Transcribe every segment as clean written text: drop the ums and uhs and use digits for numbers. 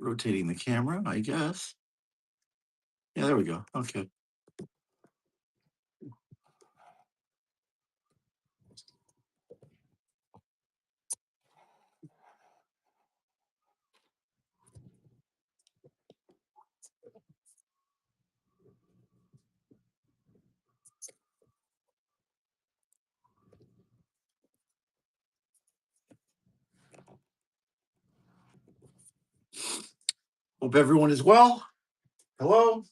Rotating the camera, I guess. Yeah, there we go. Okay. Hope everyone is well. Hello.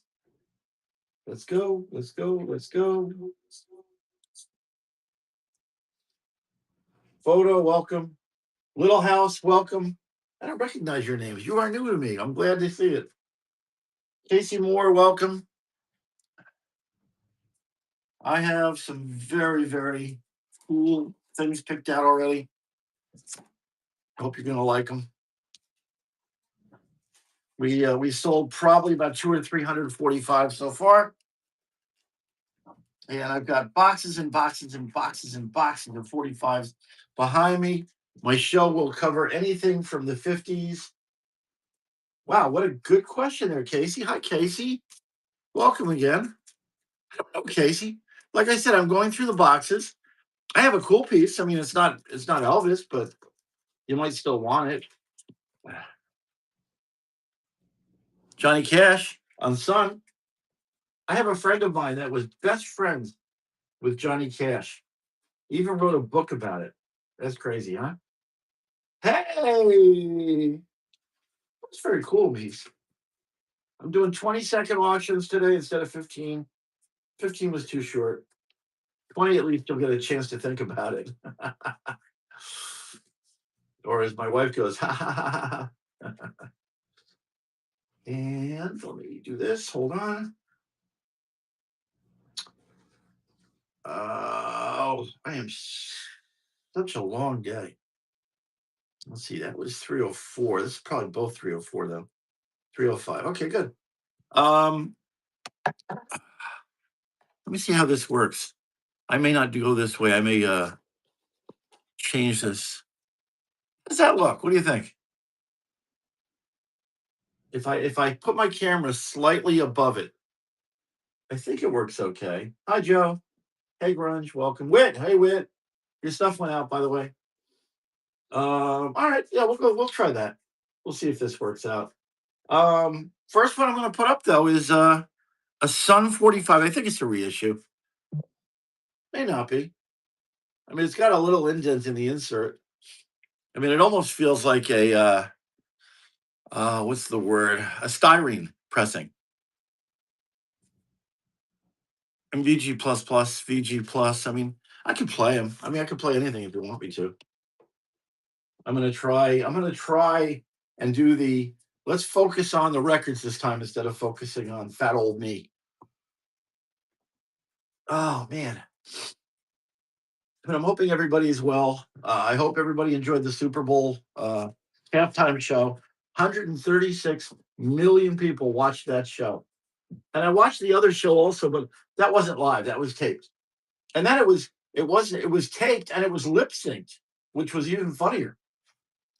Let's go. Let's go. Let's go. Photo, welcome. Little House, welcome. I don't recognize your names. You are new to me. I'm glad to see it. Casey Moore, welcome. I have some very, very cool things picked out already. Hope you're gonna like them. We sold probably about 200 or 345 so far, and I've got boxes and boxes and boxes and boxes of 45s behind me. My show will cover anything from the 50s. Wow, what a good question there, Casey. Hi, Casey. Welcome again. I don't know, Casey. Like I said, I'm going through the boxes. I have a cool piece. I mean, it's not Elvis, but you might still want it. Johnny Cash on Sun. I have a friend of mine that was best friends with Johnny Cash. He even wrote a book about it. That's crazy, huh? Hey, that's very cool, Meese. I'm doing 20-second auctions today instead of 15. 15 was too short. 20, at least you'll get a chance to think about it. Or as my wife goes, ha ha ha ha. And let me do this. Hold on. Oh, I am such a long day. Let's see, that was 304. This is probably both 304 though. 305. Okay, good. Let me see how this works. I may not go this way. I may change this. How does that look? What do you think? If I put my camera slightly above it, I think it works okay. Hi, Joe. Hey, Grunge. Welcome. Wit. Hey, Wit. Your stuff went out, by the way. All right. Yeah, we'll go. We'll try that. We'll see if this works out. First one I'm going to put up though is a Sun 45. I think it's a reissue. May not be. I mean, it's got a little indent in the insert. I mean, it almost feels like a what's the word? A styrene pressing. And VG plus plus, VG plus. I mean, I could play them. I mean, I could play anything if you want me to. I'm gonna try. I'm gonna try and do the. Let's focus on the records this time instead of focusing on fat old me. Oh man. But I'm hoping everybody's well. I hope everybody enjoyed the Super Bowl halftime show. 136 million people watched that show, and I watched the other show also, but that wasn't live. That was taped, and then it was taped and it was lip synced, which was even funnier.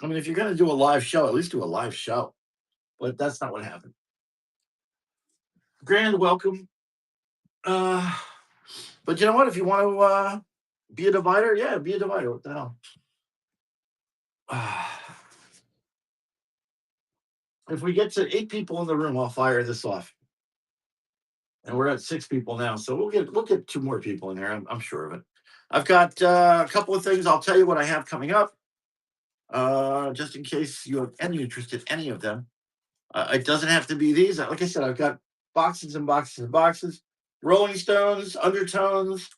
I mean, if you're going to do a live show, at least do a live show. But that's not what happened. Grand welcome. Uh, but you know what? If you want to be a divider, yeah, be a divider. What the hell? If we get to 8 people in the room, I'll fire this off. And we're at 6 people now, so we'll get 2 more people in there. I'm sure of it. I've got a couple of things. I'll tell you what I have coming up, just in case you have any interest in any of them. It doesn't have to be these. Like I said, I've got boxes and boxes and boxes. Rolling Stones, Undertones,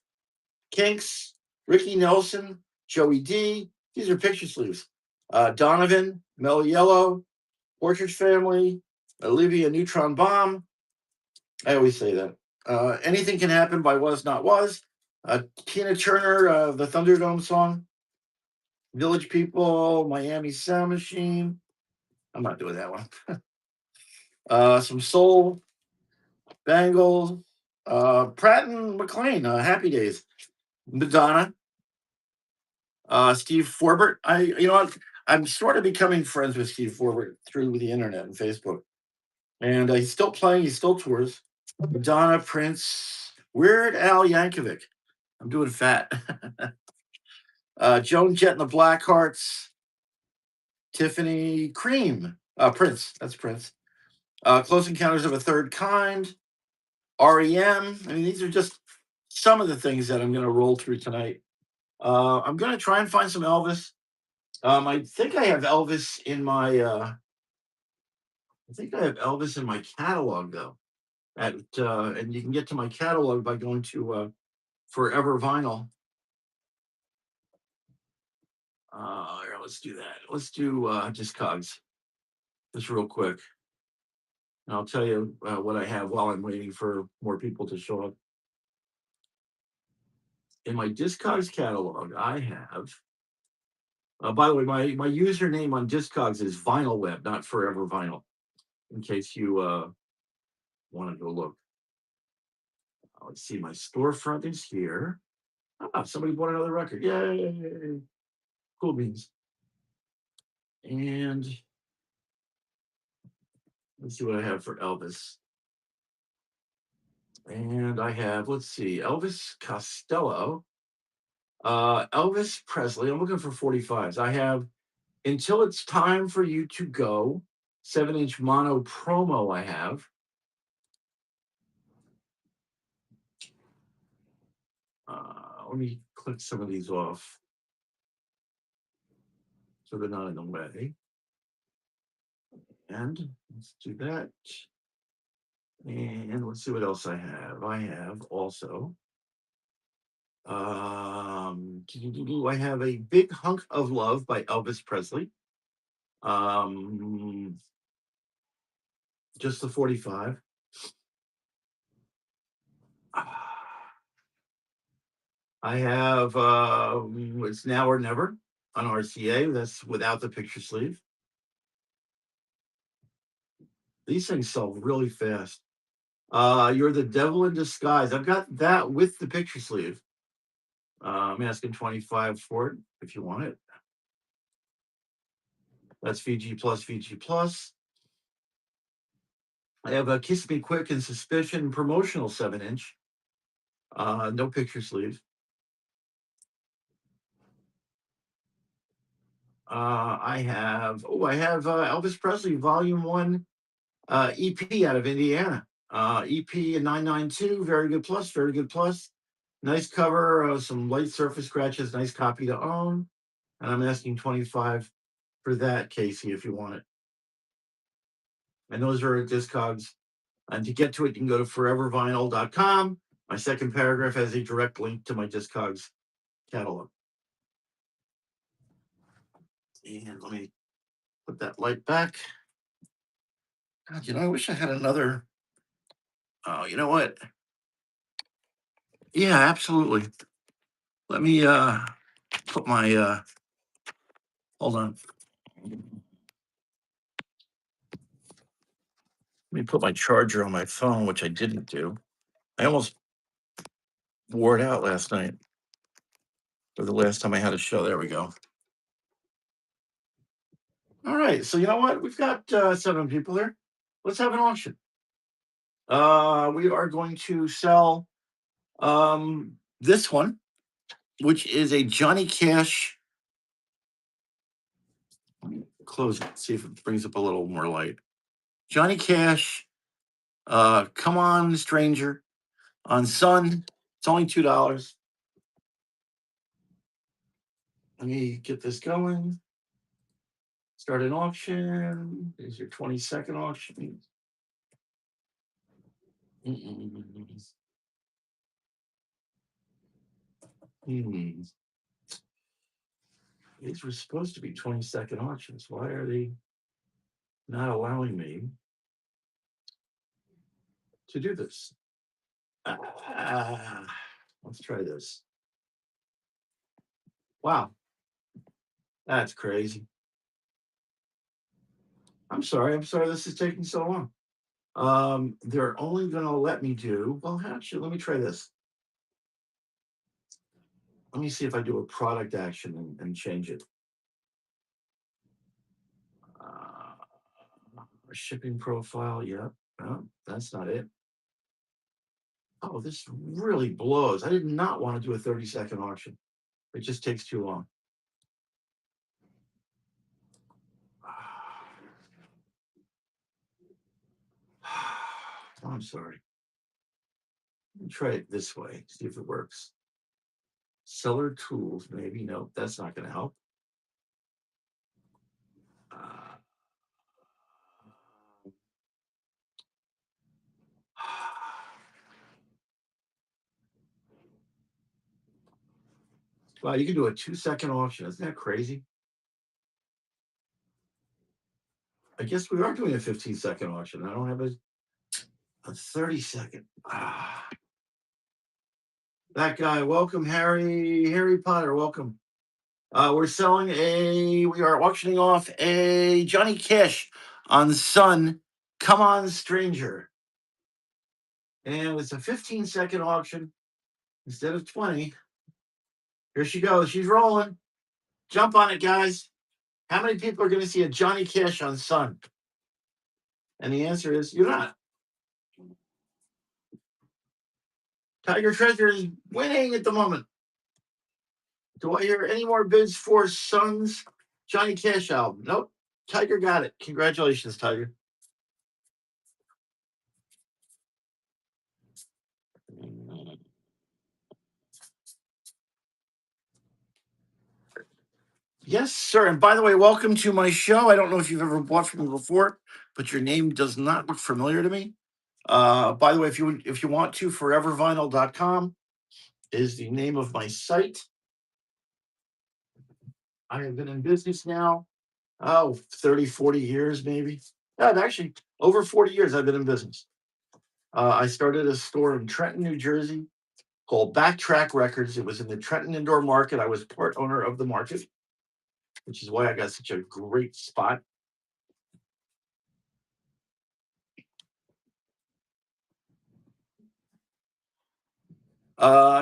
Kinks, Ricky Nelson, Joey D. These are picture sleeves. Donovan, Mellow Yellow, Portrait Family, Olivia Neutron Bomb. I always say that. Anything Can Happen by Was Not Was. Tina Turner, the Thunderdome song. Village People, Miami Sound Machine. I'm not doing that one. Some soul, Bangles, Pratt and McLean, Happy Days, Madonna, Steve Forbert. You know what? I'm sort of becoming friends with Steve Forward through the internet and Facebook. And he's still playing, he still tours. Madonna, Prince, Weird Al Yankovic. I'm doing fat. Joan Jett and the Blackhearts, Tiffany Cream, Prince. That's Prince. Close Encounters of a Third Kind, REM. I mean, these are just some of the things that I'm going to roll through tonight. I'm going to try and find some Elvis. I think I have Elvis in my. I think I have Elvis in my catalog though. And you can get to my catalog by going to Forever Vinyl. Here, let's do that. Let's do Discogs just real quick. And I'll tell you what I have while I'm waiting for more people to show up. In my Discogs catalog, I have. By the way, my username on Discogs is Vinyl Web, not Forever Vinyl. In case you want to go look. Let's see, my storefront is here. Ah, somebody bought another record. Yay! Cool beans. And let's see what I have for Elvis. And I have, let's see, Elvis Costello, Elvis Presley. I'm looking for 45s. I have Until It's Time for You to Go, 7-inch mono promo. I have. Let me click some of these off so they're not in the way. And let's do that. And let's see what else I have. I have also, I have A Big Hunk of Love by Elvis Presley. Just the 45. I have It's Now or Never on RCA. That's without the picture sleeve. These things sell really fast. You're the Devil in Disguise. I've got that with the picture sleeve. I'm asking 25 for it if you want it. That's VG plus VG plus. I have a Kiss Me Quick and Suspicion promotional 7-inch. No picture sleeve. I have Elvis Presley Volume 1 EP out of Indiana. EP 992, very good plus, very good plus. Nice cover, some light surface scratches, nice copy to own. And I'm asking 25 for that, Casey, if you want it. And those are at Discogs. And to get to it, you can go to forevervinyl.com. My second paragraph has a direct link to my Discogs catalog. And let me put that light back. God, I wish I had another. Oh, you know what? Yeah, absolutely. Let me put my hold on. Let me put my charger on my phone, which I didn't do. I almost wore it out last night. For the last time I had a show. There we go. All right. So you know what? We've got 7 people here. Let's have an auction. We are going to sell this one, which is a Johnny Cash. Let me close it, see if it brings up a little more light. Johnny Cash, Come On Stranger on Sun. It's only $2. Let me get this going. Start an auction. Here's your 20-second auction. These were supposed to be 20-second auctions. Why are they not allowing me to do this? Let's try this. Wow. That's crazy. I'm sorry this is taking so long. They're only going to let me do, well, actually, let me try this. Let me see if I do a product action and change it. A shipping profile. Yeah. No, that's not it. Oh, this really blows. I did not want to do a 30-second auction. It just takes too long. I'm sorry. Let me try it this way, see if it works. Seller tools, maybe. Nope, that's not going to help. Uh, wow, you can do a 2-second auction. Isn't that crazy? I guess we are doing a 15-second auction. I don't have a 30-second. That guy, welcome, Harry Potter, welcome. We are auctioning off a Johnny Cash on Sun. Come on, Stranger. And it's a 15-second auction instead of 20. Here she goes. She's rolling. Jump on it, guys. How many people are going to see a Johnny Cash on Sun? And the answer is you're not. Tiger Treasure is winning at the moment. Do I hear any more bids for Sun's Johnny Cash album? Nope. Tiger got it. Congratulations, Tiger. Yes, sir. And by the way, welcome to my show. I don't know if you've ever bought from me before, but your name does not look familiar to me. By the way, if you want to, forevervinyl.com is the name of my site. I have been in business now, 30, 40 years maybe. Actually, over 40 years I've been in business. I started a store in Trenton, New Jersey called Backtrack Records. It was in the Trenton Indoor Market. I was part owner of the market, which is why I got such a great spot.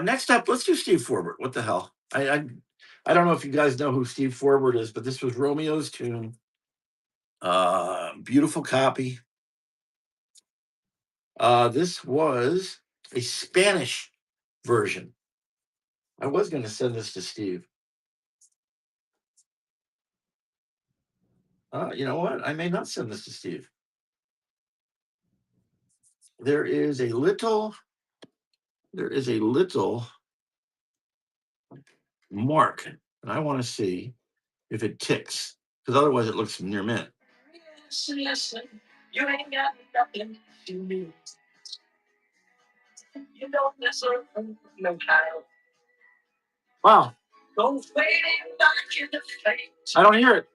Next up, let's do Steve Forbert. What the hell? I don't know if you guys know who Steve Forbert is, but this was Romeo's tune. Beautiful copy. This was a Spanish version. I was going to send this to Steve. You know what? I may not send this to Steve. There is a little mark, and I want to see if it ticks, because otherwise it looks near mint. Listen, you ain't got nothing to me. You don't deserve no how. Wow. Those waiting back in the face. I don't hear it.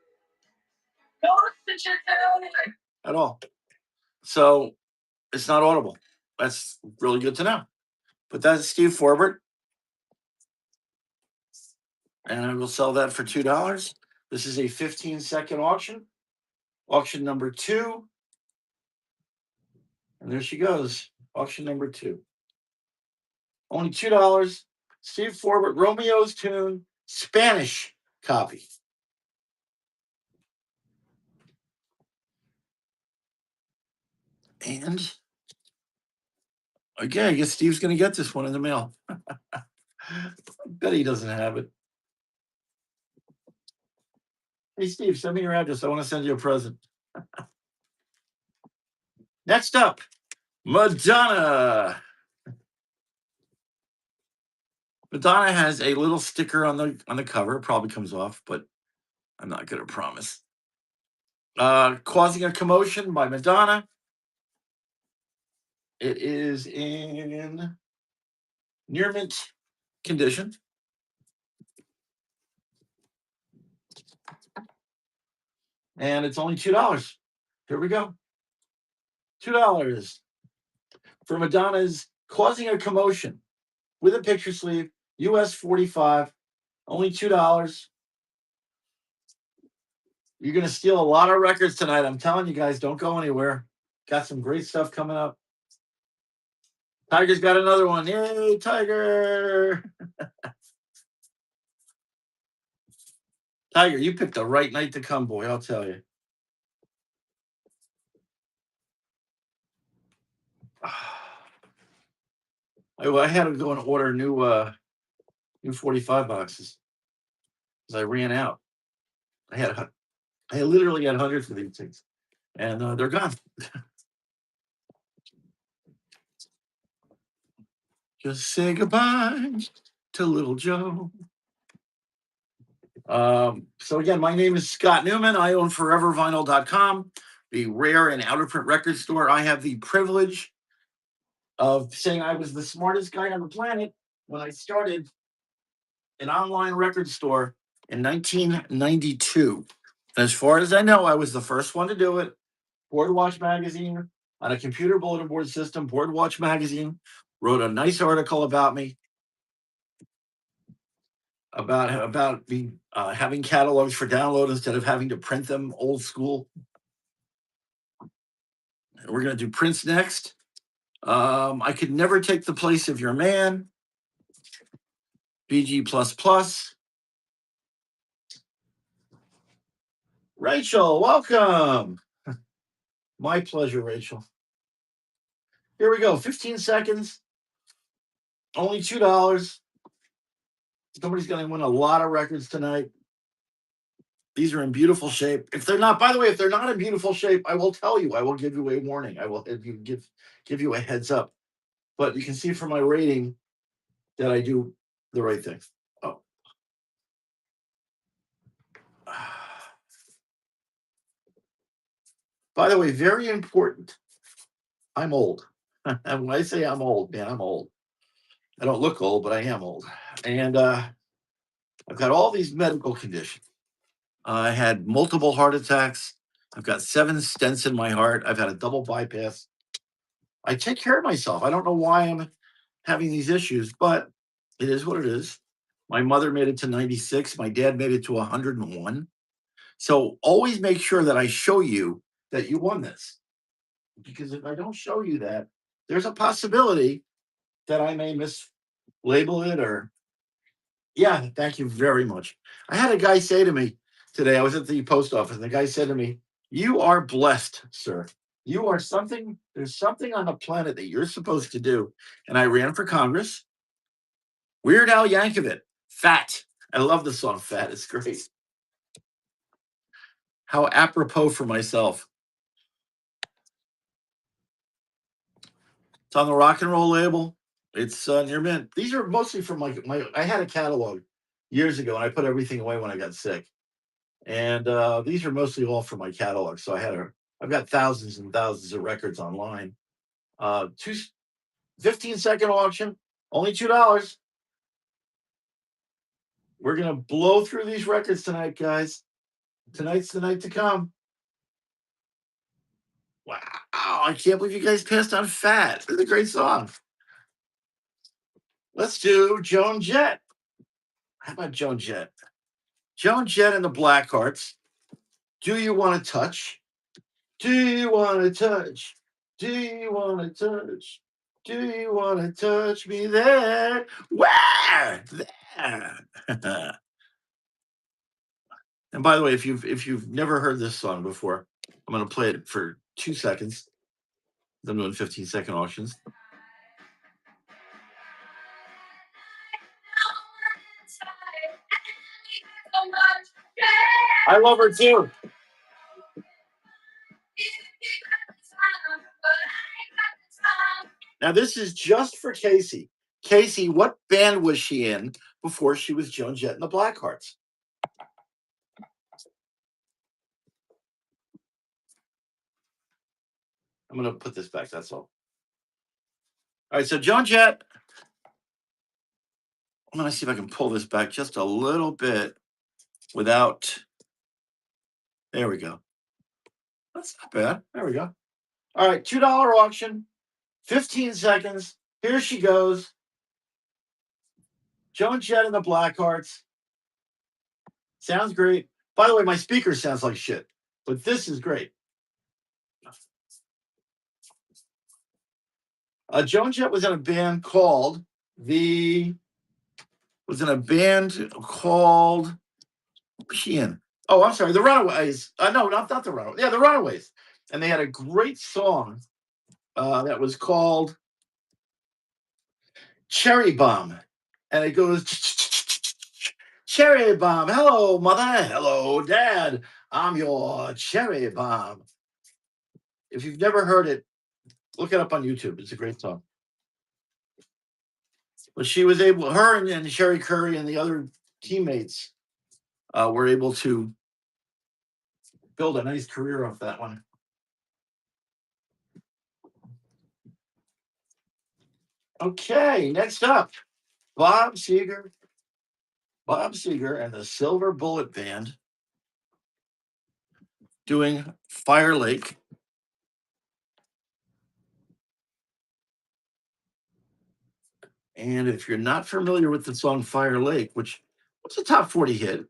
At all. So it's not audible. That's really good to know. But that's Steve Forbert. And I will sell that for $2. This is a 15-second auction. Auction number 2. And there she goes. Auction number 2. Only $2. Steve Forbert, Romeo's tune, Spanish copy. And again, I guess Steve's going to get this one in the mail. I bet he doesn't have it. Hey, Steve, send me your address. I want to send you a present. Next up, Madonna. Madonna has a little sticker on the cover. It probably comes off, but I'm not going to promise. Causing a Commotion by Madonna. It is in near mint condition. And it's only $2. Here we go. $2 for Madonna's Causing a Commotion with a picture sleeve, US 45, only $2. You're going to steal a lot of records tonight. I'm telling you guys, don't go anywhere. Got some great stuff coming up. Tiger's got another one. Yay, Tiger. Tiger, you picked the right night to come, boy, I'll tell you. I had to go and order new 45 boxes because I ran out. I literally had hundreds of these things, and they're gone. Just say goodbye to little Joe. So again, my name is Scott Neuman. I own forevervinyl.com, the rare and out of print record store. I have the privilege of saying I was the smartest guy on the planet when I started an online record store in 1992. As far as I know, I was the first one to do it. Boardwatch Magazine on a computer bulletin board system. Boardwatch Magazine wrote a nice article about me, about me having catalogs for download instead of having to print them old school. We're going to do Prince next. I could never take the place of your man. BG++. Rachel, welcome. My pleasure, Rachel. Here we go. 15 seconds. Only $2. Somebody's going to win a lot of records tonight. These are in beautiful shape. If they're not, by the way, if they're not in beautiful shape, I will tell you. I will give you a warning. I will give you a heads up. But you can see from my rating that I do the right thing. Oh. By the way, very important. I'm old. And when I say I'm old, man, I'm old. I don't look old, but I am old. And I've got all these medical conditions. I had multiple heart attacks. I've got 7 stents in my heart. I've had a double bypass. I take care of myself. I don't know why I'm having these issues, but it is what it is. My mother made it to 96. My dad made it to 101. So always make sure that I show you that you won this. Because if I don't show you that, there's a possibility that I may mislabel it or. Yeah, thank you very much. I had a guy say to me today, I was at the post office, and the guy said to me, "You are blessed, sir. You are something, there's something on the planet that you're supposed to do." And I ran for Congress. Weird Al Yankovic, Fat. I love the song Fat. It's great. How apropos for myself. It's on the rock and roll label. It's near mint. These are mostly from my. I had a catalog years ago, and I put everything away when I got sick. And these are mostly all from my catalog. So I've got thousands and thousands of records online. 15-second auction, only $2. We're gonna blow through these records tonight, guys. Tonight's the night to come. Wow, I can't believe you guys passed on Fat. It's a great song. Let's do Joan Jett. How about Joan Jett? Joan Jett and the Blackhearts. Do you want to touch? Do you want to touch? Do you want to touch? Do you want to touch me there? Where? There. And by the way, if you've never heard this song before, I'm going to play it for 2 seconds. I'm doing 15-second auctions. I love her too. Now this is just for Casey. Casey, what band was she in before she was Joan Jett and the Blackhearts? I'm going to put this back. That's all. All right. So Joan Jett. I'm going to see if I can pull this back just a little bit without. There we go. That's not bad. There we go. All right. $2 auction. 15 seconds. Here she goes. Joan Jett and the Blackhearts. Sounds great. By the way, my speaker sounds like shit, but this is great. Joan Jett was in a band called the Sheehan. Oh, I'm sorry, the Runaways. No, not the Runaways. Yeah, the Runaways. And they had a great song that was called Cherry Bomb, and it goes Cherry Bomb. Hello, mother. Hello, dad. I'm your cherry bomb. If you've never heard it, look it up on YouTube. It's a great song. But she was able, her and Sherry Curry and the other teammates were able to build a nice career off that one. Okay, next up, Bob Seger. Bob Seger and the Silver Bullet Band doing Fire Lake. And if you're not familiar with the song Fire Lake, which was a top 40 hit,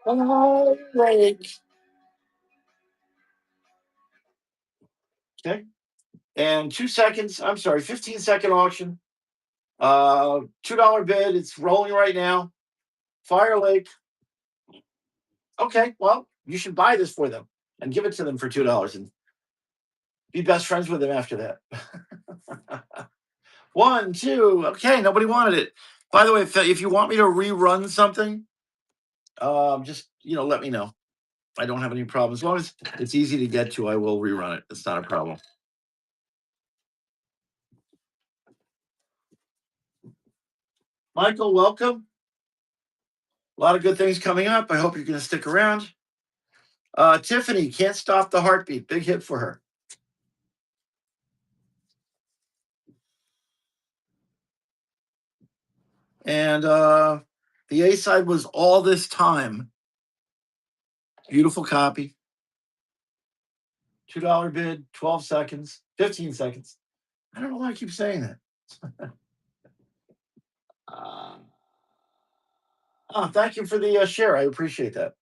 Fire Lake. Okay. And 2 seconds, I'm sorry, 15-second auction. $2 bid. It's rolling right now. Fire Lake. Okay, well, you should buy this for them and give it to them for $2 and be best friends with them after that. One, two. Okay, nobody wanted it. By the way, if you want me to rerun something, just let me know. I don't have any problem. As long as it's easy to get to, I will rerun it. It's not a problem. Michael, welcome. A lot of good things coming up. I hope you're going to stick around. Tiffany, Can't Stop the Heartbeat. Big hit for her. And the A side was All This Time. Beautiful copy. $2 bid, 12 seconds, 15 seconds. I don't know why I keep saying that. Thank you for the share. I appreciate that.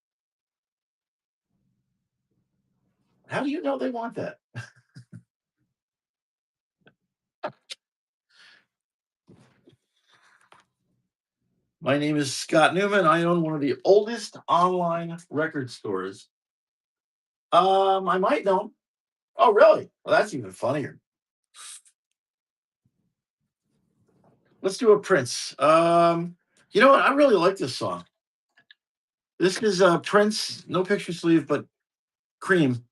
How do you know they want that? My name is Scott Neuman. I own one of the oldest online record stores. I might know. Oh, really? Well, that's even funnier. Let's do a Prince. You know what? I really like this song. This is Prince, no picture sleeve, but Cream.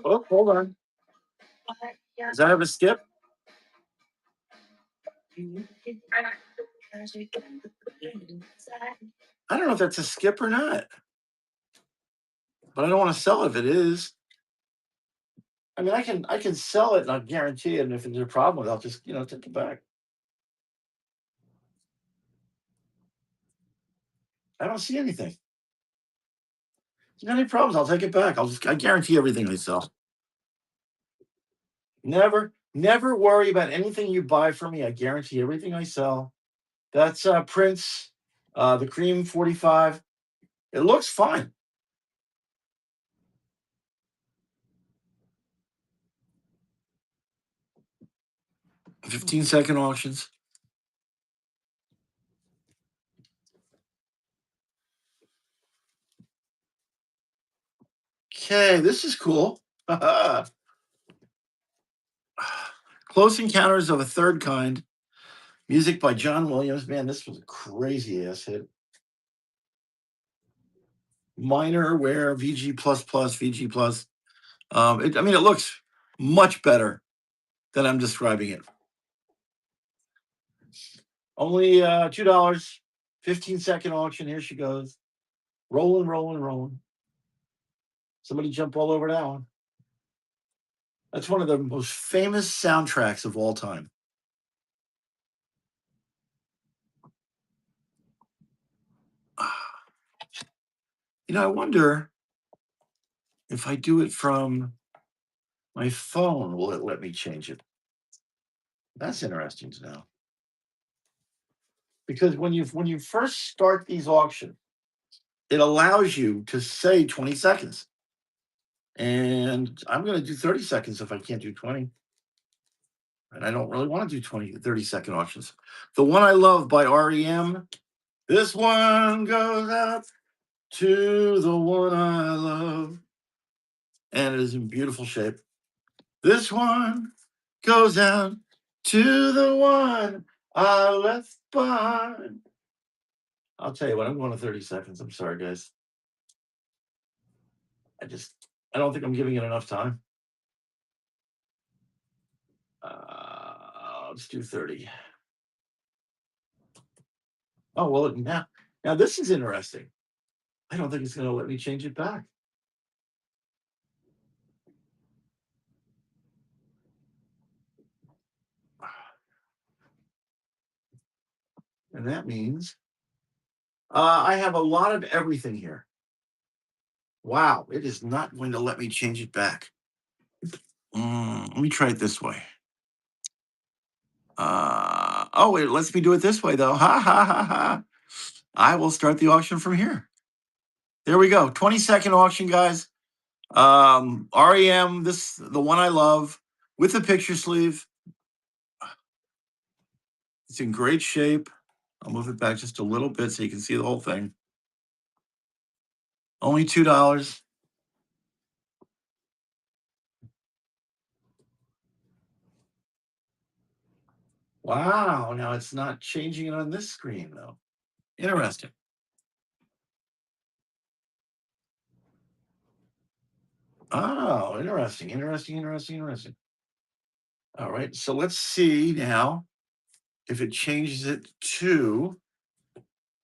Oh, hold on. Does that have a skip? I don't know if that's a skip or not, but I don't want to sell it if it is. I mean, I can sell it and I'll guarantee it. And if there's a problem with it, I'll just take it back. I don't see anything. If there's any problems, I'll take it back. I guarantee everything I sell. Never worry about anything you buy from me. I guarantee everything I sell. That's Prince, the Cream 45. It looks fine. $15-second auctions. Okay, this is cool. Close Encounters of a Third Kind. Music by John Williams. Man, this was a crazy ass hit. Minor Wear VG VG plus. It looks much better than I'm describing it. Only $2. 15-second auction. Here she goes. Rolling, rolling, rolling. Somebody jump all over that one. That's one of the most famous soundtracks of all time. I wonder if I do it from my phone, will it let me change it? That's interesting to know. Because when you first start these auctions, it allows you to say 20 seconds. And I'm going to do 30 seconds if I can't do 20. And I don't really want to do 20 to 30-second auctions. The one I love by REM, this one goes out to the one I love. And it is in beautiful shape. This one goes out to the one I left behind. I'll tell you what, I'm going to 30 seconds. I'm sorry, guys. I don't think I'm giving it enough time. Let's do 30. Oh, well, now this is interesting. I don't think it's going to let me change it back. And that means I have a lot of everything here. Wow, it is not going to let me change it back. Let me try it this way. Oh, it lets me do it this way, though. Ha, ha, ha, ha. I will start the auction from here. There we go. 20-second auction, guys. REM, the one I love, with the picture sleeve. It's in great shape. I'll move it back just a little bit so you can see the whole thing. Only $2. Wow. Now it's not changing it on this screen, though. Interesting. Oh, interesting. All right. So let's see now if it changes it to.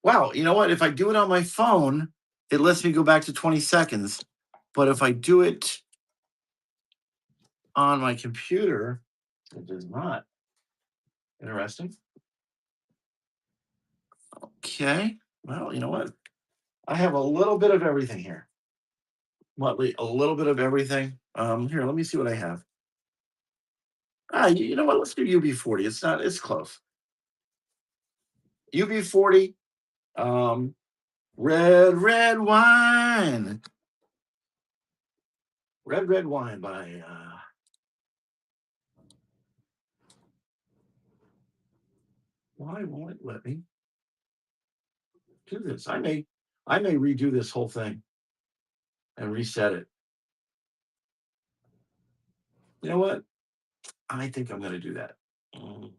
Wow. You know what? If I do it on my phone, it lets me go back to 20 seconds. But if I do it on my computer, it does not. Interesting. Okay. Well, you know what? I have a little bit of everything here. Motley, a little bit of everything. Here, let me see what I have. You know what? Let's do UB40. It's close. UB40, um, red wine. Red wine by why won't it let me do this? I may redo this whole thing and reset it. You know what? I think I'm gonna do that. Mm,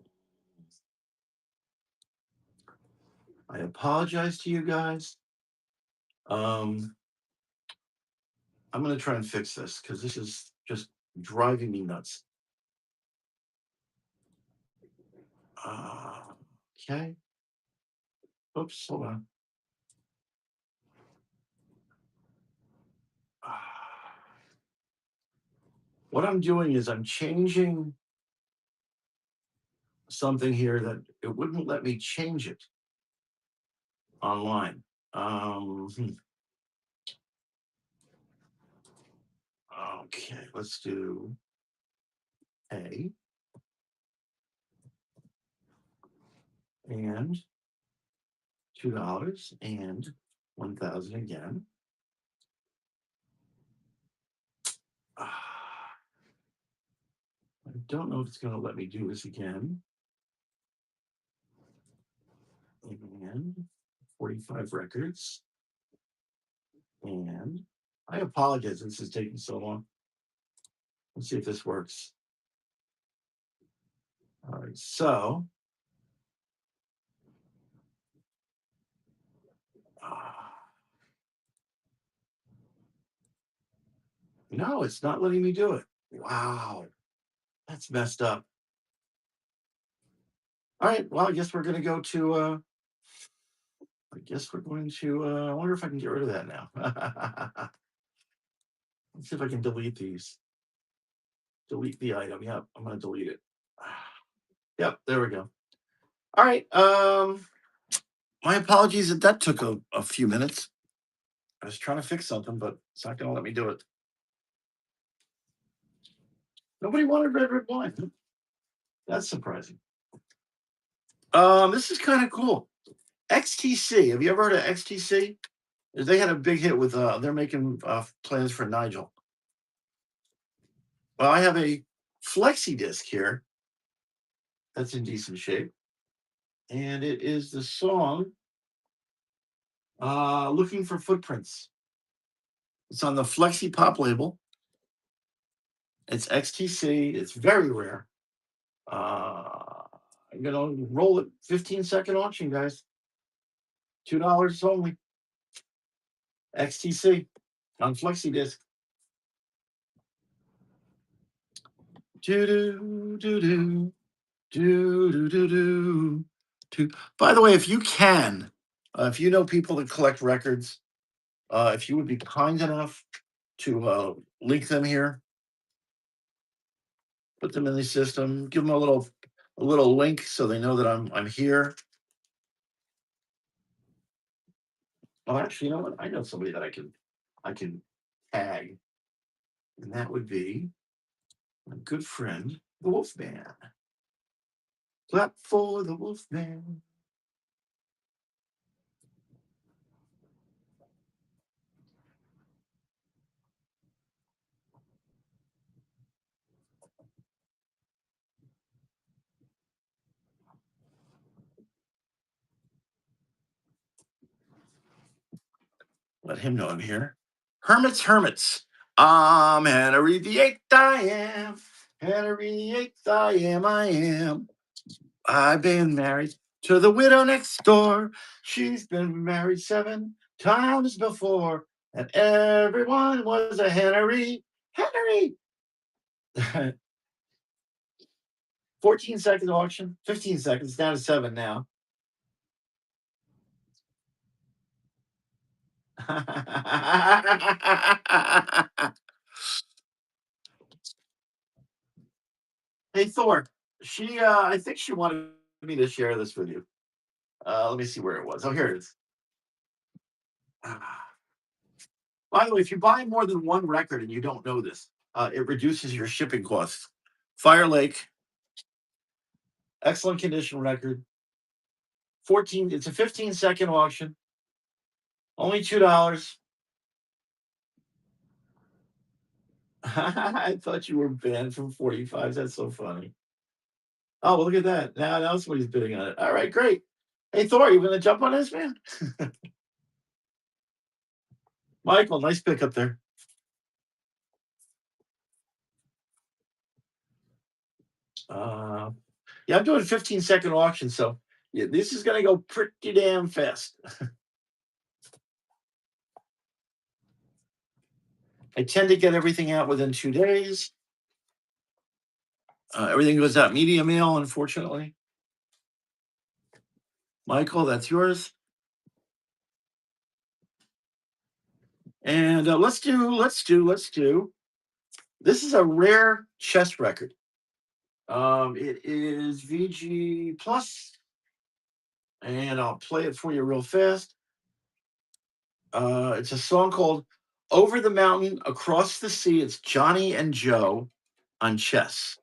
I apologize to you guys. Um, I'm gonna try and fix this because this is just driving me nuts. Uh, okay. Oops, hold on. What I'm doing is I'm changing something here that it wouldn't let me change it online. Hmm. Okay, let's do A and $2 and 1,000 again. I don't know if it's going to let me do this again. And 45 records. And I apologize. This is taking so long. Let's see if this works. All right, so no, it's not letting me do it. Wow, that's messed up. All right, well, I guess we're going to go to. I wonder if I can get rid of that now. Let's see if I can delete these. Delete the item. Yep, I'm going to delete it. Yep, there we go. All right. My apologies that took a few minutes. I was trying to fix something, but it's not going to let me do it. Nobody wanted red wine. That's surprising. This is kind of cool. XTC. Have you ever heard of XTC? They had a big hit with. They're making plans for Nigel. Well, I have a flexi disc here that's in decent shape, and it is the song "Looking for Footprints." It's on the Flexi Pop label. It's XTC. It's very rare. I'm gonna roll it 15-second auction, guys. $2 only. XTC on Flexi disc. Do do do do do do do do. By the way, if you can, if you know people that collect records, if you would be kind enough to link them here, put them in the system, give them a little link so they know that I'm here. Oh, actually, you know what? I know somebody that I can tag, and that would be my good friend, the Wolfman. Clap for the Wolfman. Let him know I'm here. Hermits. I'm Henry the Eighth. I am Henry the Eighth. I am. I've been married to the widow next door. She's been married 7 times before, and everyone was a Henry. Henry. 14 seconds auction. 15 seconds. Down to 7 now. Hey Thor, I think she wanted me to share this with you. Let me see where it was. Oh, here it is. Ah. By the way, if you buy more than one record and you don't know this, it reduces your shipping costs. Fire Lake, excellent condition record. 14. It's a 15-second auction. Only $2. I thought you were banned from 45s. That's so funny. Oh, well, look at that. Now somebody's bidding on it. All right, great. Hey, Thor, you going to jump on this, man? Michael, nice pick up there. Uh, yeah, I'm doing 15-second auction, so yeah, this is going to go pretty damn fast. I tend to get everything out within 2 days. Everything goes out media mail, unfortunately. Michael, that's yours. And let's do. This is a rare chess record. It is VG Plus, and I'll play it for you real fast. It's a song called "Over the Mountain, Across the Sea." It's Johnny and Joe on chess.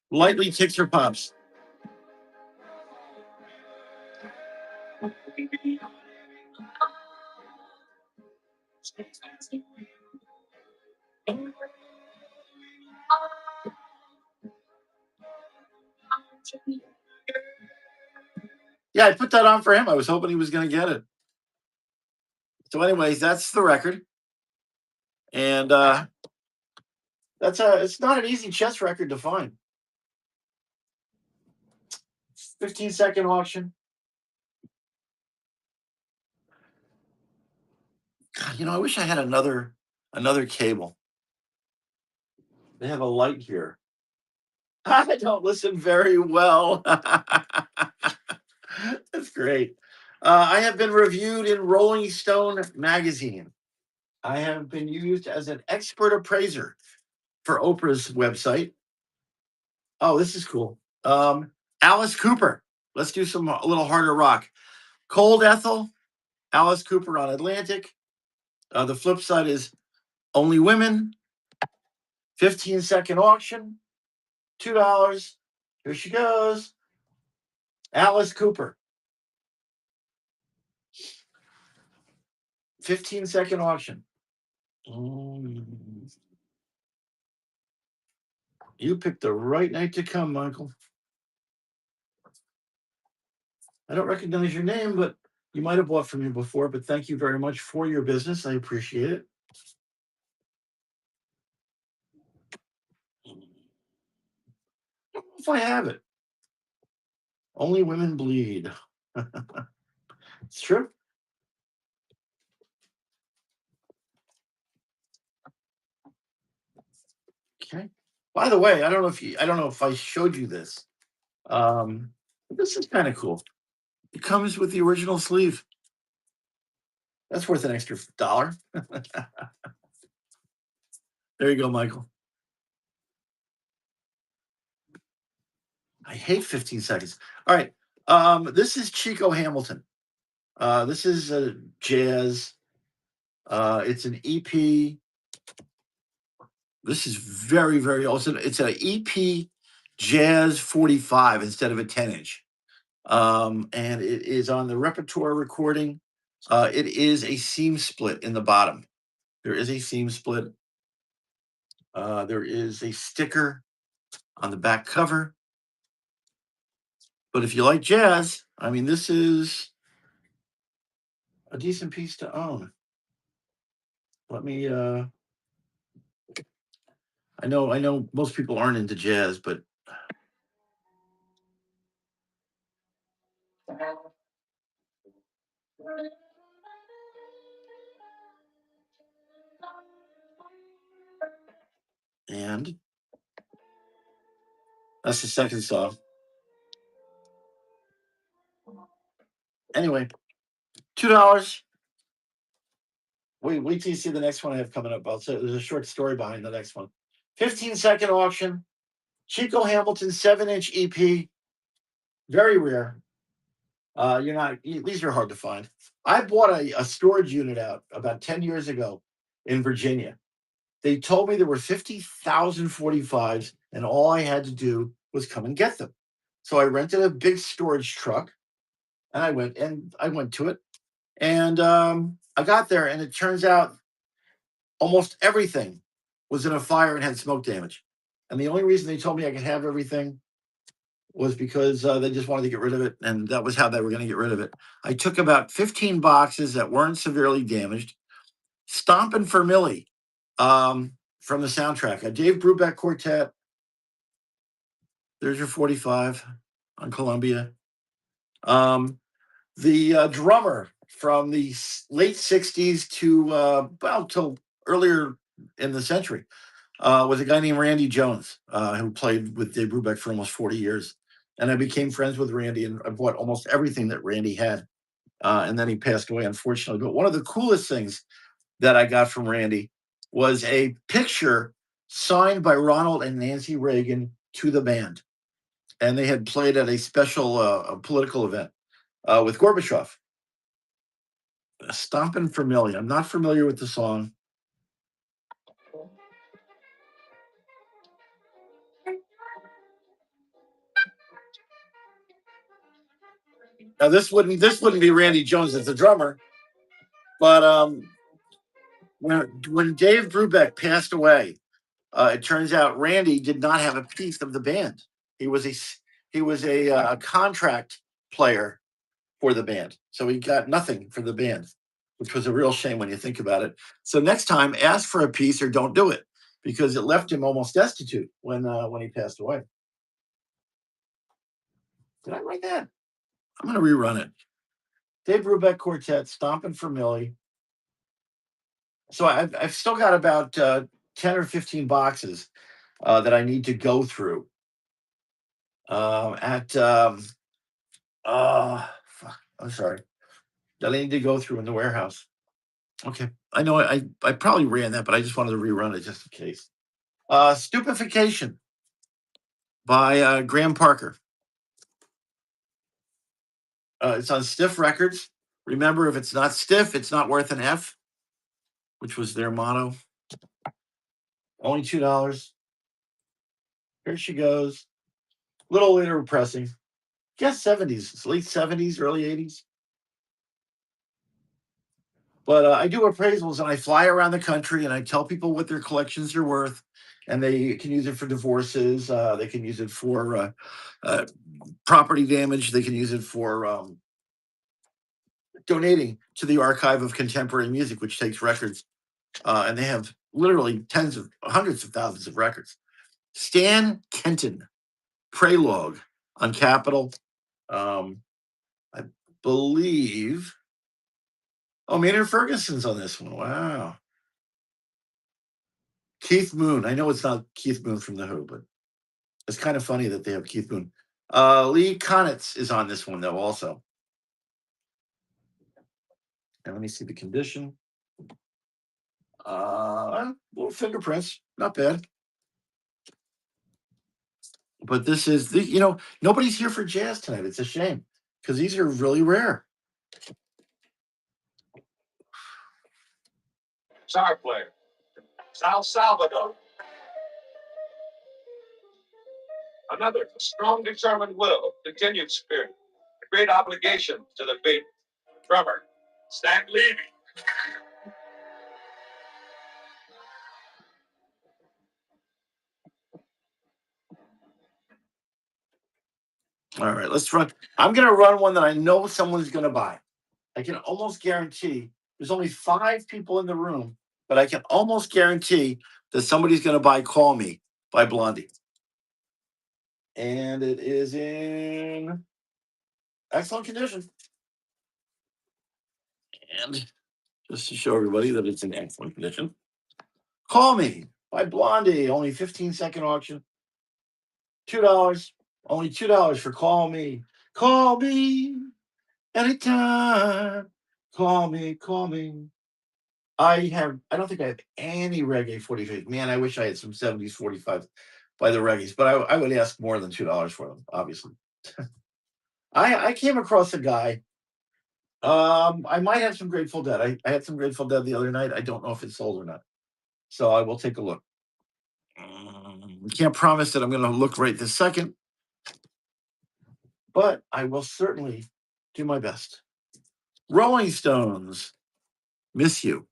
Lightly ticks or pops. Yeah, I put that on for him. I was hoping he was going to get it. So, anyways, that's the record, and it's not an easy chess record to find. 15-second auction. God, I wish I had another cable. They have a light here. I don't listen very well. That's great. I have been reviewed in Rolling Stone magazine. I have been used as an expert appraiser for Oprah's website. Oh, this is cool. Alice Cooper. Let's do a little harder rock. Cold Ethel, Alice Cooper on Atlantic. The flip side is Only Women. 15-second auction. $2. Here she goes. Alice Cooper. 15-second auction. Mm, You picked the right night to come, Michael. I don't recognize your name, but you might have bought from me before. But thank you very much for your business. I appreciate it. I don't know if I have it. Only women bleed. It's true. Okay. By the way, I don't know if I showed you this. Um, this is kind of cool. It comes with the original sleeve. That's worth an extra dollar. There you go, Michael. I hate 15 seconds. All right. This is Chico Hamilton. This is jazz. It's an EP. This is very, very awesome. It's an EP Jazz 45 instead of a 10-inch. And it is on the repertoire recording. It is a seam split in the bottom. There is a seam split. There is a sticker on the back cover. But if you like jazz, I mean, this is a decent piece to own. Let me. I know most people aren't into jazz, but and that's the second song. Anyway, $2. Wait till you see the next one I have coming up. I'll say there's a short story behind the next one. 15-second auction. Chico Hamilton 7-inch EP. Very rare. These are hard to find. I bought a storage unit out about 10 years ago in Virginia. They told me there were 50,000 45s, and all I had to do was come and get them. So I rented a big storage truck, and I went to it, and I got there, and it turns out almost everything was in a fire and had smoke damage. And the only reason they told me I could have everything was because they just wanted to get rid of it, and that was how they were going to get rid of it. I took about 15 boxes that weren't severely damaged. Stompin' for Millie from the soundtrack. A Dave Brubeck Quartet. There's your 45 on Columbia. The drummer from the late 60s to well, till earlier in the century was a guy named Randy Jones, who played with Dave Brubeck for almost 40 years. And I became friends with Randy, and I bought almost everything that Randy had. And then he passed away, unfortunately. But one of the coolest things that I got from Randy was a picture signed by Ronald and Nancy Reagan to the band. And they had played at a special political event with Gorbachev. Stompin' for Millie. I'm not familiar with the song. Now this wouldn't be Randy Jones as the drummer, but when Dave Brubeck passed away, it turns out Randy did not have a piece of the band. He was a he was a contract player for the band, so he got nothing for the band, which was a real shame when you think about it. So next time, ask for a piece or don't do it, because it left him almost destitute when he passed away. Did I write that? I'm going to rerun it. Dave Brubeck Quartet, Stompin' for Millie. So I've still got about 10 or 15 boxes that I need to go through at fuck, I'm sorry, that I need to go through in the warehouse. Okay, I know I probably ran that, but I just wanted to rerun it just in case. Stupefaction by Graham Parker. It's on Stiff Records. Remember, if it's not stiff, it's not worth an F, which was their motto. Only $2. Here she goes. Little later pressing. Guess 70s. It's late 70s, early 80s. But I do appraisals and I fly around the country and I tell people what their collections are worth, and they can use it for divorces. They can use it for uh, property damage. They can use it for donating to the archive of contemporary music, which takes records, and they have literally tens of hundreds of thousands of records. Stan Kenton, Prologue on Capitol. Um, I believe. Oh, Maynard Ferguson's on this one. Wow. Keith Moon. I know it's not Keith Moon from The Who, but it's kind of funny that they have Keith Moon. Lee Konitz is on this one, though, also. And let me see the condition. Little fingerprints. Not bad. But this is, nobody's here for jazz tonight. It's a shame because these are really rare. Guitar player, Sal Salvador. Another strong, determined will, continued spirit, a great obligation to the beat. Drummer, Stan Levy. All right, let's run. I'm going to run one that I know someone's going to buy. I can almost guarantee there's only 5 people in the room, but I can almost guarantee that somebody's going to buy Call Me by Blondie. And it is in excellent condition. And just to show everybody that it's in excellent condition, Call Me by Blondie, only 15-second auction, $2. Only $2 for Call Me. Call me anytime. Call me, call me. I don't think I have any reggae 45s. Man, I wish I had some 70s 45s by the reggaes, but I would ask more than $2 for them, obviously. I came across a guy. I might have some Grateful Dead. I had some Grateful Dead the other night. I don't know if it's sold or not. So I will take a look. Can't promise that I'm going to look right this second, but I will certainly do my best. Rolling Stones, Miss You.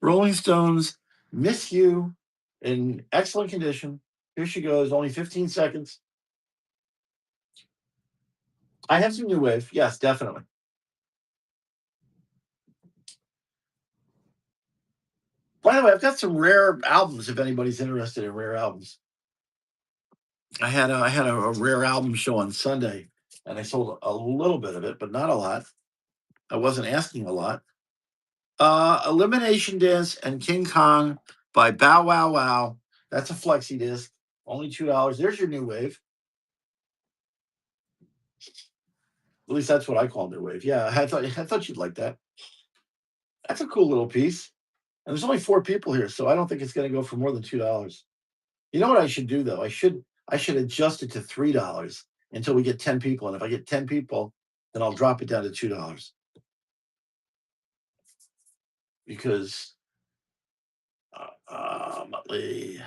Rolling Stones, Miss You, in excellent condition. Here she goes, only 15 seconds. I have some new wave. Yes, definitely. By the way, I've got some rare albums if anybody's interested in rare albums. I had a rare album show on Sunday, and I sold a little bit of it, but not a lot. I wasn't asking a lot. Elimination Dance and King Kong by Bow Wow Wow. That's a flexi disc, only $2. There's your new wave. At least that's what I call new wave. Yeah, I thought you'd like that. That's a cool little piece. And there's only 4 people here, so I don't think it's going to go for more than $2. You know what I should do though? I should adjust it to $3 until we get 10 people, and if I get 10 people, then I'll drop it down to $2 because Motley.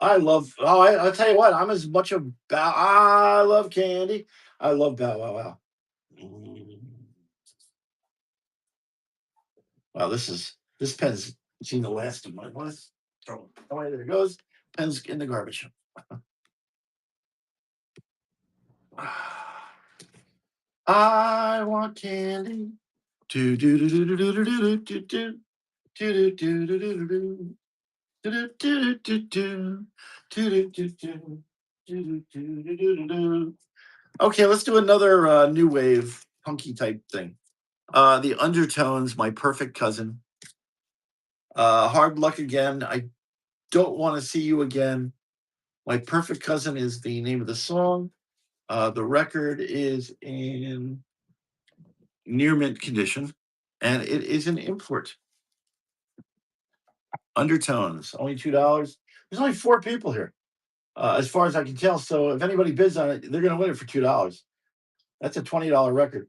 I love. Oh, I'll tell you what. I'm as much a bow. I love candy. I love Bow Wow Wow. Mm. Wow, this pen's seen the last of mine. Let's throw it away. There it goes. Pen's in the garbage. I want candy. Do do do do do do do do do do do do do do do. Okay, let's do another new wave punky type thing. The Undertones, My Perfect Cousin. Hard Luck Again. I Don't Want to See You Again. My Perfect Cousin is the name of the song. The record is in near mint condition, and it is an import. Undertones, only $2. There's only 4 people here, as far as I can tell. So if anybody bids on it, they're going to win it for $2. That's a $20 record,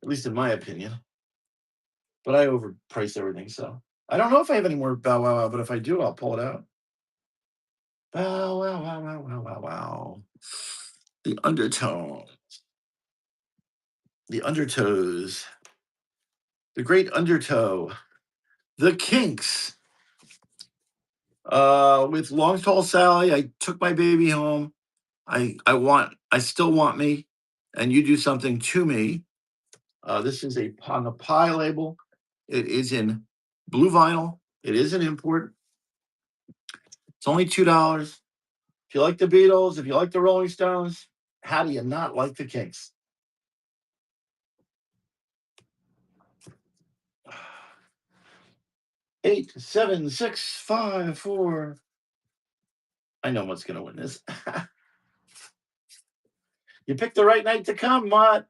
at least in my opinion. But I overpriced everything, so I don't know if I have any more Bow Wow Wow. But if I do, I'll pull it out. Wow, wow, wow, wow, wow, wow, wow. The undertone, the undertows, the great undertow, the kinks. With Long Tall Sally, I took my baby home. I still want me, and you do something to me. This is a on the pie label. It is in blue vinyl. It is an import. It's only $2. If you like the Beatles, if you like the Rolling Stones, how do you not like the Kinks? 8, 7, 6, 5, 4. I know what's going to win this. You picked the right night to come, Mott.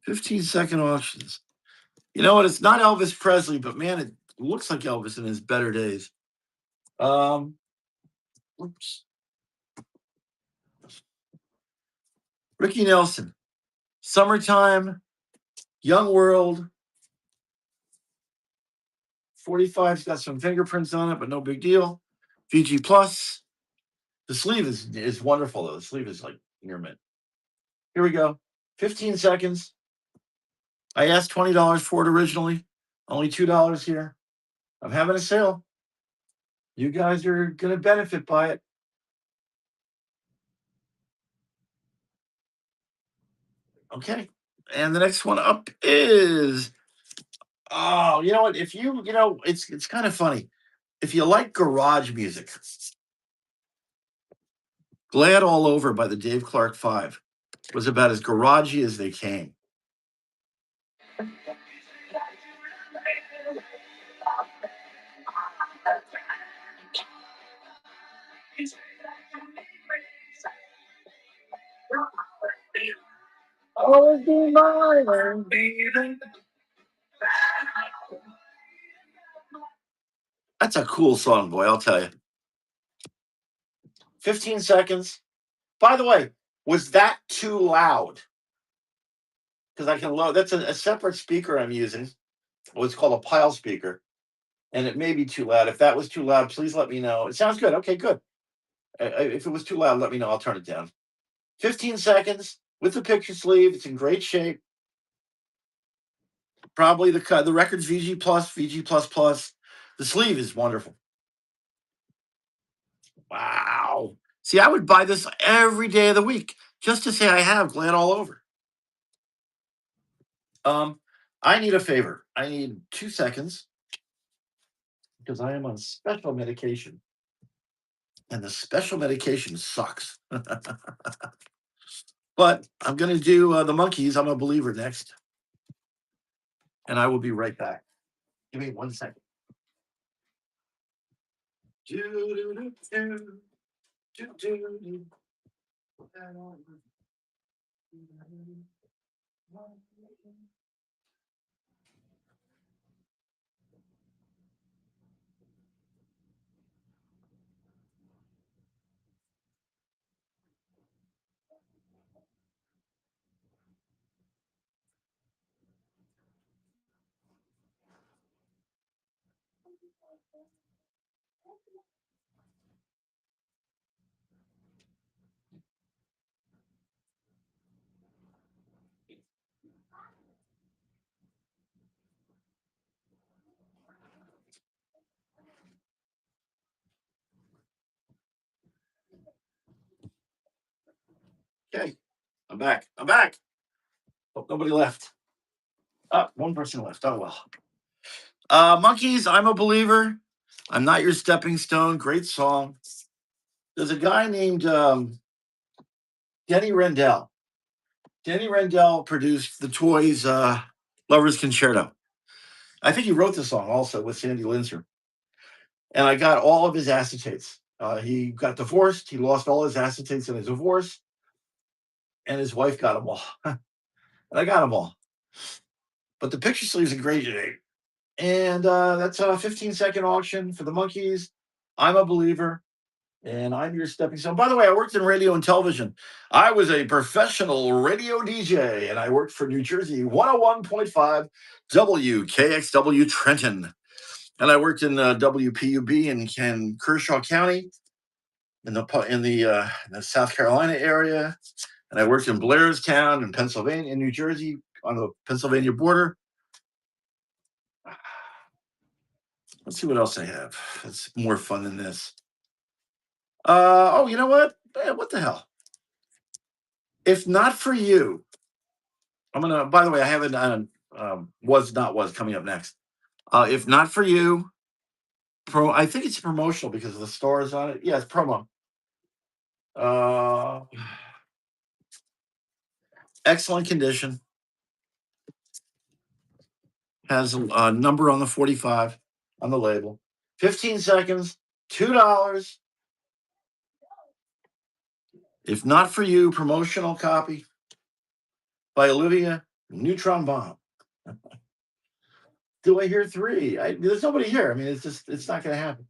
15-second auctions. You know what? It's not Elvis Presley, but man, it looks like Elvis in his better days. Um, oops. Ricky Nelson, Summertime, Young World, 45's got some fingerprints on it, but no big deal. VG Plus. The sleeve is wonderful though. The sleeve is like near mint. Here we go. 15 seconds. I asked $20 for it originally. Only $2 here. I'm having a sale. You guys are gonna benefit by it. Okay. And the next one up is, oh, you know what? If it's kind of funny. If you like garage music, Glad All Over by the Dave Clark Five was about as garagey as they came. Always be mine, baby. That's a cool song, boy, I'll tell you. 15 seconds. By the way, was that too loud? Because I can load, that's a separate speaker I'm using. What's called a pile speaker. And it may be too loud. If that was too loud, please let me know. It sounds good. Okay, good. If it was too loud, let me know. I'll turn it down. 15 seconds with the picture sleeve. It's in great shape. Probably the record's VG plus, VG plus plus. The sleeve is wonderful. Wow. See, I would buy this every day of the week just to say I have Glad All Over. Um, I need a favor. I need 2 seconds because I am on special medication, and the special medication sucks. But I'm going to do the Monkeys. I'm a believer next, and I will be right back. Give me 1 second. Do-do-do-do, do-do-do. Okay, I'm back. I'm back. Hope nobody left. One person left. Oh well. Monkeys, I'm a believer. I'm not your stepping stone. Great song. There's a guy named Denny Rendell. Denny Rendell produced the Toys Lovers Concerto. I think he wrote the song also with Sandy Linzer. And I got all of his acetates. He got divorced. He lost all his acetates in his divorce, and his wife got them all. And I got them all. But the picture sleeve's in great shape. And that's a 15-second auction for the Monkeys. I'm a believer. And I'm your stepping stone. By the way, I worked in radio and television. I was a professional radio DJ, and I worked for New Jersey 101.5 WKXW Trenton. And I worked in WPUB in Kershaw County in the South Carolina area. And I worked in Blairstown in Pennsylvania, in New Jersey, on the Pennsylvania border. Let's see what else I have. That's more fun than this. Oh, you know what? What the hell? If not for you, I'm gonna. By the way, I have it on. Was not was coming up next. If not for you, I think it's promotional because of the stars on it. Yeah, it's promo. Uh, Excellent condition. Has a number on the 45 on the label. 15 seconds. $2. If not for you, promotional copy by Olivia. Neutron bomb. Do I hear three? There's nobody here. I mean, it's not going to happen.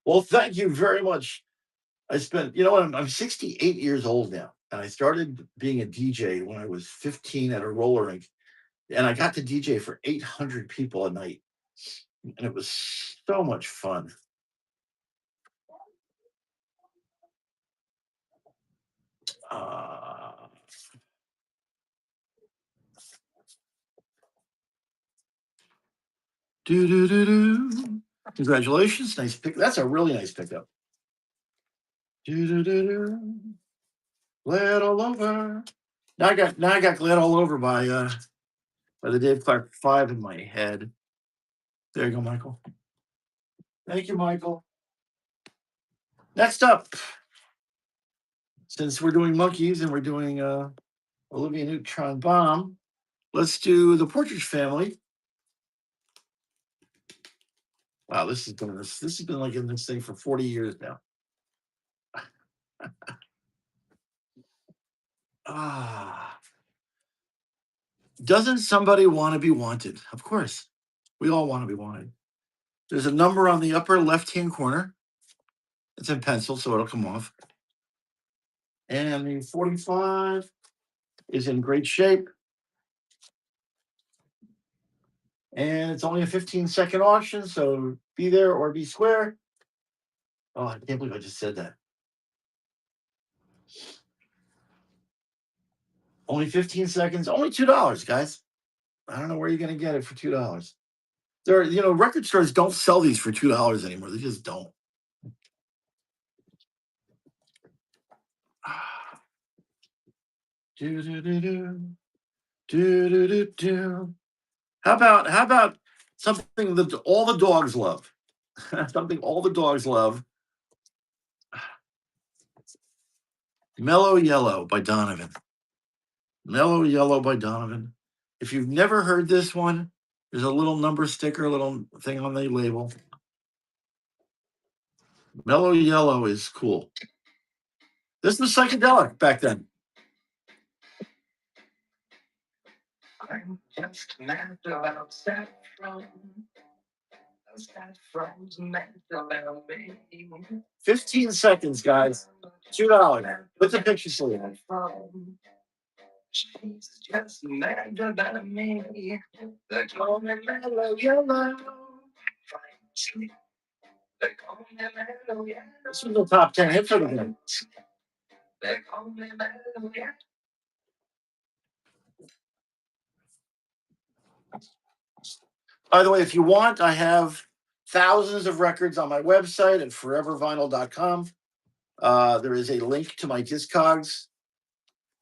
Well, thank you very much. I spent, I'm 68 years old now, and I started being a DJ when I was 15 at a roller rink, and I got to DJ for 800 people a night, and it was so much fun. Do do do do. Congratulations, nice pick. That's a really nice pickup. Do do do do. Glad all over. Now I got glad all over by the Dave Clark 5 in my head. There you go, Michael. Thank you, Michael. Next up, since we're doing monkeys and we're doing Olivia Neutron Bomb, let's do the Partridge Family. Wow, this has been like in this thing for 40 years now. Doesn't somebody want to be wanted? Of course. We all want to be wanted. There's a number on the upper left-hand corner. It's in pencil, so it'll come off. And the 45 is in great shape. And it's only a 15-second auction, so be there or be square. Oh, I can't believe I just said that. Only 15 seconds, only $2, guys. I don't know where you're going to get it for $2. Record stores don't sell these for $2 anymore. They just don't. Do do do do do do do do. How about something that all the dogs love? Something all the dogs love. Mellow Yellow by Donovan. Mellow Yellow by Donovan. If you've never heard this one, there's a little number sticker, a little thing on the label. Mellow Yellow is cool. This was psychedelic back then. I'm just mad about saffron. Saffron's mad about me. 15 seconds, guys. $2. What's the picture sleeve? She's just mad about me. They call me Mellow Yellow. They call me Mellow Yellow. This was the top 10 hit for the game. They call me Mellow Yellow. By the way, if you want, I have thousands of records on my website at forevervinyl.com. There is a link to my Discogs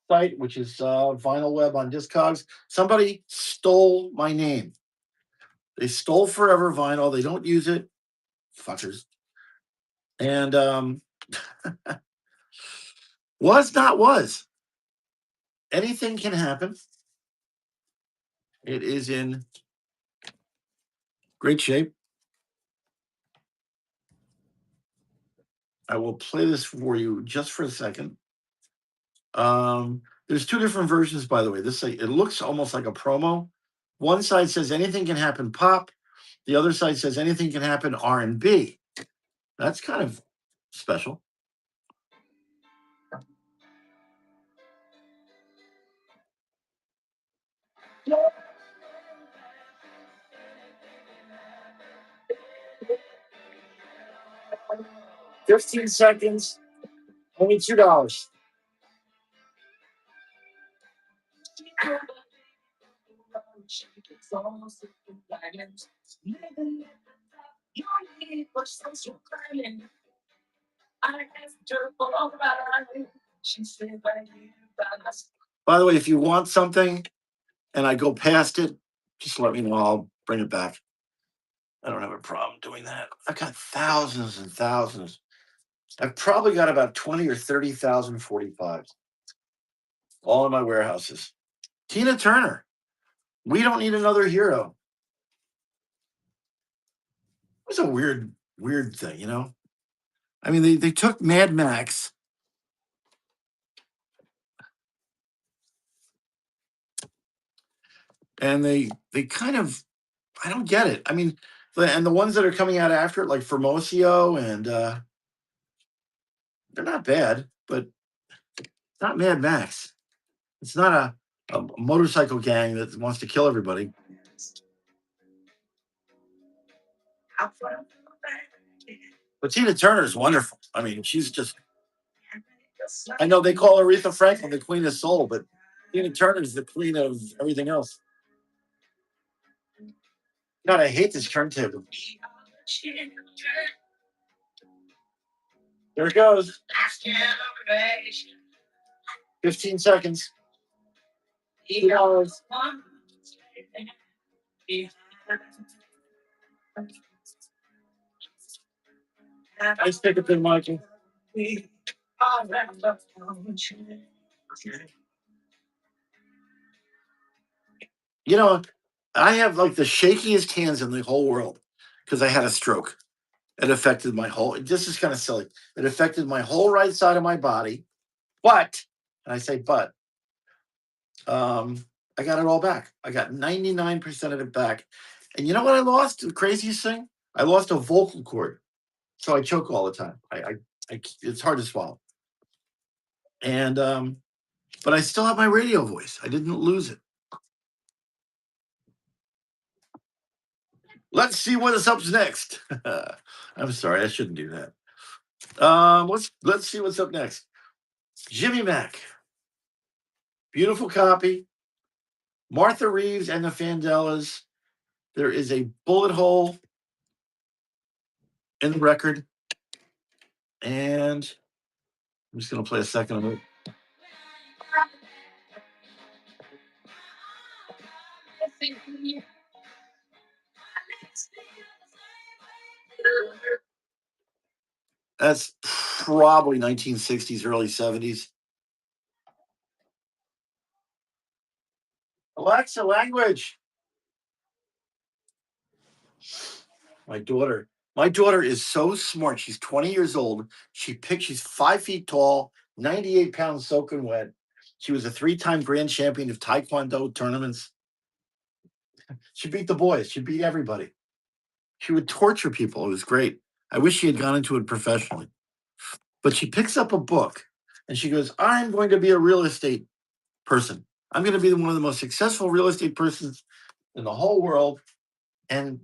site, which is Vinyl Web on Discogs. Somebody stole my name. They stole Forever Vinyl. They don't use it. Fuckers. And was not was. Anything can happen. It is in great shape. I will play this for you just for a second. There's two different versions, by the way. It looks almost like a promo. One side says anything can happen pop. The other side says anything can happen R&B. That's kind of special. $15, only $2. By the way, if you want something and I go past it, just let me know. I'll bring it back. I don't have a problem doing that. I've got thousands and thousands. I've probably got about 20 or 30,000 45s, all in my warehouses. Tina Turner. We don't need another hero. It was a weird thing, you know? I mean, they took Mad Max and they kind of, I don't get it. I mean, and the ones that are coming out after it, like Formosio, and they're not bad, but it's not Mad Max. It's not a motorcycle gang that wants to kill everybody. But Tina Turner is wonderful. I mean, she's just, I know they call Aretha Franklin the queen of soul, but Tina Turner is the queen of everything else. God, I hate this turntable. There it goes. 15 seconds. $2. Nice pickup there, Michael. You know, I have like the shakiest hands in the whole world because I had a stroke. It affected my whole, this is kind of silly. It affected my whole right side of my body. But, and I say but, I got it all back. I got 99% of it back. And you know what I lost? The craziest thing? I lost a vocal cord. So I choke all the time. It's hard to swallow. And, but I still have my radio voice. I didn't lose it. Let's see what's up next. I'm sorry, I shouldn't do that. Let's see what's up next. Jimmy Mack, beautiful copy. Martha Reeves and the Fandellas. There is a bullet hole in the record, and I'm just going to play a second of it. That's probably 1960s, early 70s. Alexa, language. My daughter. My daughter is so smart. She's 20 years old. She's 5 feet tall, 98 pounds soaking wet. She was a 3-time grand champion of Taekwondo tournaments. She beat the boys. She beat everybody. She would torture people. It was great. I wish she had gone into it professionally. But she picks up a book and she goes, I'm going to be a real estate person. I'm going to be one of the most successful real estate persons in the whole world. And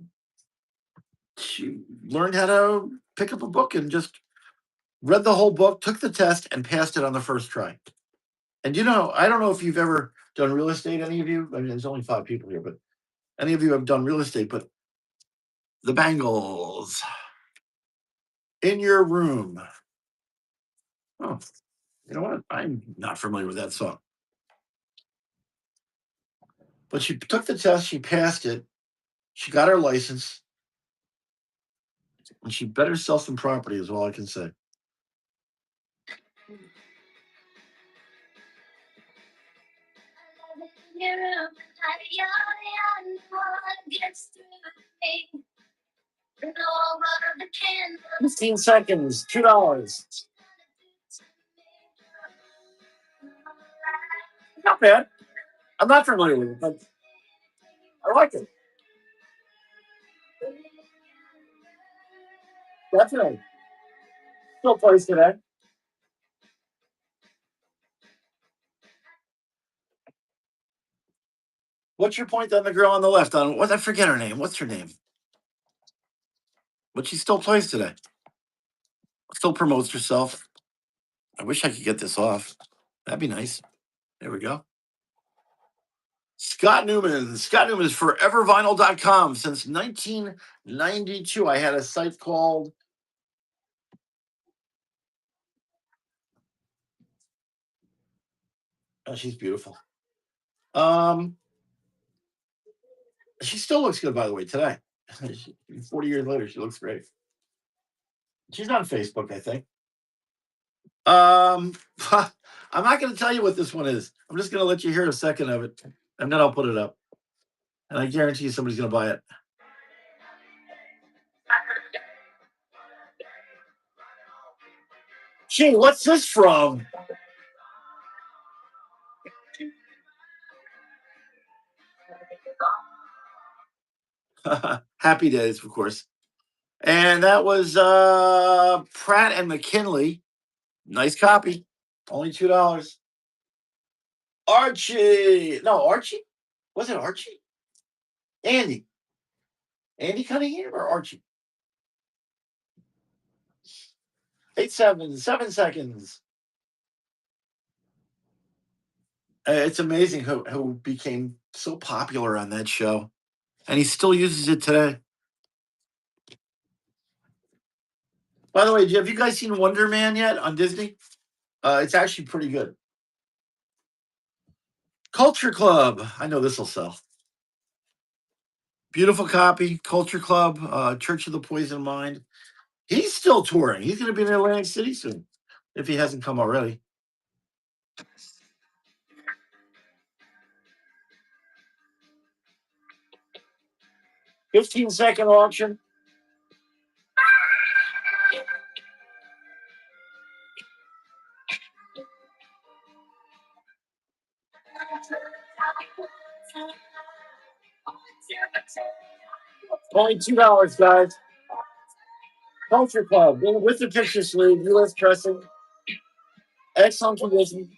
she learned how to pick up a book and just read the whole book, took the test, and passed it on the first try. And you know, I don't know if you've ever done real estate, any of you. I mean, there's only 5 people here, but any of you have done real estate. But the Bangles in your room. Oh, you know what? I'm not familiar with that song. But she took the test, she passed it, she got her license, and she better sell some property, is all I can say. $15, $2. Not bad. I'm not familiar with it, but I like it. Definitely. Still plays today. What's your point on the girl on the left? On what? I forget her name. What's her name? But she still plays today. Still promotes herself. I wish I could get this off. That'd be nice. There we go. Scott Neuman. Scott Neuman is forevervinyl.com since 1992. I had a site called oh, she's beautiful. Um, she still looks good, by the way, today. 40 years later, she looks great. She's on Facebook, I think. I'm not going to tell you what this one is. I'm just going to let you hear a second of it, and then I'll put it up. And I guarantee you somebody's going to buy it. Gee, what's this from? Happy Days, of course. And that was Pratt and McKinley. Nice copy. Only $2. Archie. No, Archie? Was it Archie? Andy. Andy Cunningham or Archie? 8-7, 7 seconds. It's amazing who became so popular on that show. And he still uses it today. By the way, have you guys seen Wonder Man yet on Disney? It's actually pretty good. Culture Club. I know this will sell. Beautiful copy. Culture Club, Church of the Poison Mind. He's still touring. He's going to be in Atlantic City soon, if he hasn't come already. 15-second auction. Only $2, guys. Culture Club with the picture sleeve, U.S. pressing, excellent condition.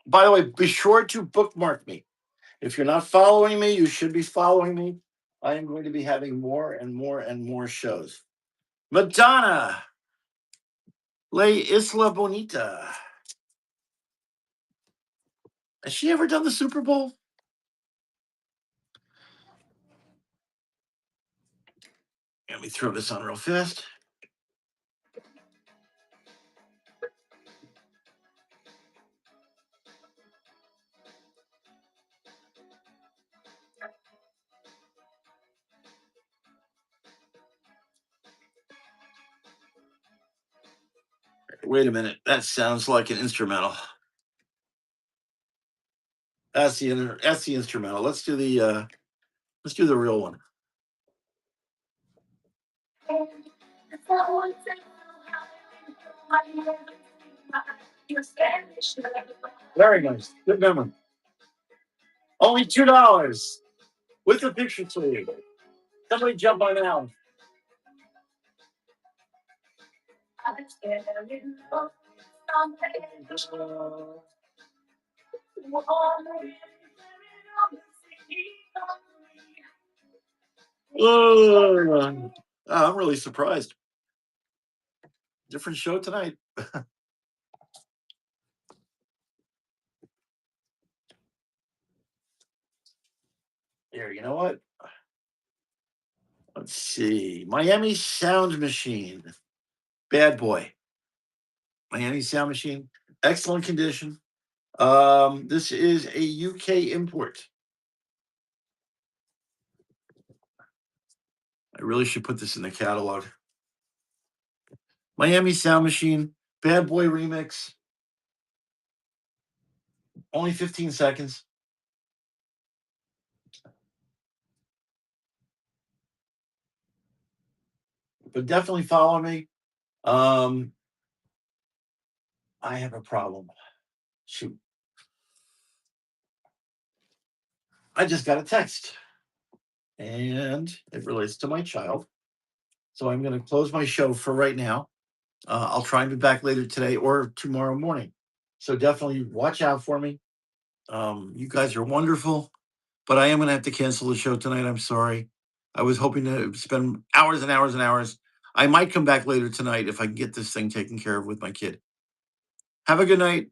By the way, be sure to bookmark me. If you're not following me, you should be following me. I am going to be having more and more and more shows. Madonna, La Isla Bonita. Has she ever done the Super Bowl? Let me throw this on real fast. Wait a minute. That sounds like an instrumental. That's the instrumental. Let's do the real one. Very nice. Good memory. Only $2 with a picture sleeve. Somebody jump on that one. I'm really surprised. Different show tonight. Here, you know what? Let's see. Miami Sound Machine. Bad boy. Miami Sound Machine. Excellent condition. This is a UK import. I really should put this in the catalog. Miami Sound Machine. Bad boy remix. Only 15 seconds. But definitely follow me. I have a problem. Shoot. I just got a text and it relates to my child. So I'm going to close my show for right now. I'll try and be back later today or tomorrow morning. So definitely watch out for me. You guys are wonderful, but I am going to have to cancel the show tonight. I'm sorry. I was hoping to spend hours and hours and hours. I might come back later tonight if I can get this thing taken care of with my kid. Have a good night.